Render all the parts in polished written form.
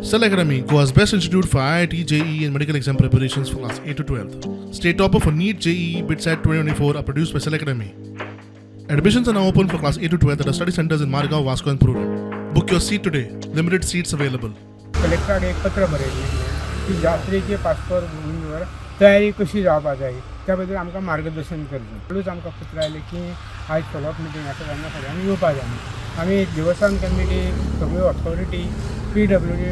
Cell Academy, Goa's best institute for IIT, JEE and medical exam preparations for class 8 to 12th. State topper for NEET, JEE, BITSAT 2024 are produced by Cell Academy. Admissions are now open for class 8 to 12th at our study centers in Margao, Vasco and Purur. Book your seat today. Limited seats available. कलेक्टराक एक पत्र बरयल्लें की जात्रेचे passport घेवन तयारी कशी जावपा जाय त्या बद्दल आमकां मार्गदर्शन करचें. म्हणूनच आमकां पत्र आयलें की आयज फॉलोअप मिटींग आसा तेन्ना सगळ्यांनी येवपा जाय. आमी देवस्थान कमिटी सगळ्यो ऑथॉरिटी PWD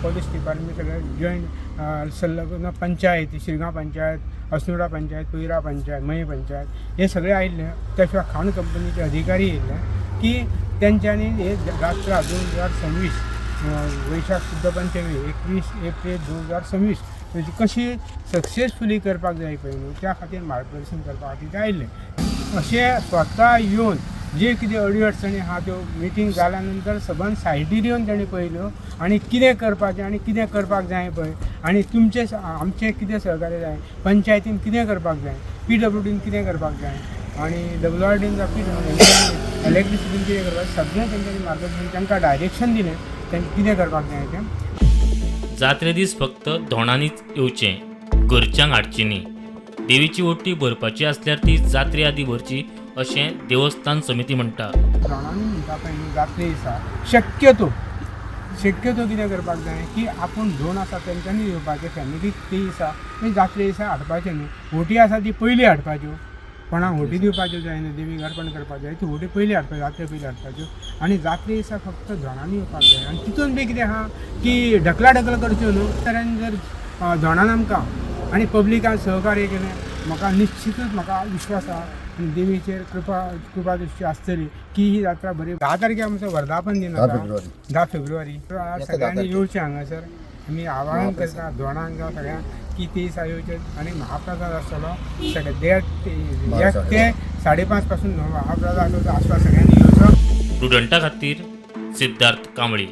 पोलीस डिपार्टमेंट सगळे जॉयंट संलग्न पंचायत शिरगांव पंचायत अस्नोडा पंचायत पयरा पंचायत मये पंचायत हे सगळे आयिल्ले. त्या शिवाय खाण कंपनीचे अधिकारी येयल्ले की तेंच्यांनी हे जात्रा 2026 वैशाख शुद्ध पंचमी 21 एप्रिल 2026 म्हणजे कशी सक्सेसफुली करपाक जाय पळय न्हू त्या खातीर मार्गदर्शन करपा खातीर ते आयिल्ले. अशें स्वता येवन जे कितें अडी अडचणी आहा त्यो मिटींग जाल्या नंतर सबंद सायटीर येवन तेणी पळयल्यो आनी कितें करपाचें आनी कितें करपाक जाय पळय आनी तुमचें आमचें कितें सहकार्य जाय, पंचायतीन कितें करपाक जाय, PWDन कितें करपाक जाय आनी WRDन इलेक्ट्रिसिटीन कितें करपाक सगळें तेंच्यांनी मार्गदर्शन तांकां डायरेक्शन दिलें तेंकां कितें करपाक जाय तें. जात्रे दीस फक्त धोंडांनीच येवचें, घरच्यांक हाडची न्ही. देवीची ओटी भरपाची आसल्यार ती जात्रे आदी भरची अशें देवस्थान समिती म्हणटा. धोंडांनी म्हणटा पळय न्हू जात्रे दिसा शक्यतो कितें करपाक जाय की आपूण धोंड आसा तेंच्यांनी येवपाचें फॅमिलीक ते दिसा म्हणजे जात्रे दिसा हाडपाचें न्हू. होटी आसा ती पयली हाडपाच्यो, कोणाक होटी दिवपाच्यो जायना, देवीक अर्पण करपाक जाय ती होटी पयली हाडपाच्यो, जात्रे पयली हाडपाच्यो आनी जात्रे दिसा फक्त धोंडांनी येवपाक जाय. आनी तितून बी कितें आहा की ढकलाढकल करच्यो न्हू. तरेन जर धोंडान आमकां आनी पब्लिकान सहकार्य केलें म्हाका निश्चितूच म्हाका विश्वास आहा आनी देवीचेर कृपा दृश्टी आसतली की ही जात्रा बरी. 10 तारखेक आमचो वर्धापन दिन आसा 10 फेब्रुवारी. सगळ्यांनी येवचें हांगासर आमी आवाहन करता धोंडांक जावं सगळ्यांक की ती दिसा येवचें आनी महाप्रसाद आसतलो सगळे 1 ते 5:30 पासून महाप्रसाद आसतलो. आसपास सगळ्यांनी येवचो. स्टुडंटा खातीर सिद्धार्थ कांबळी.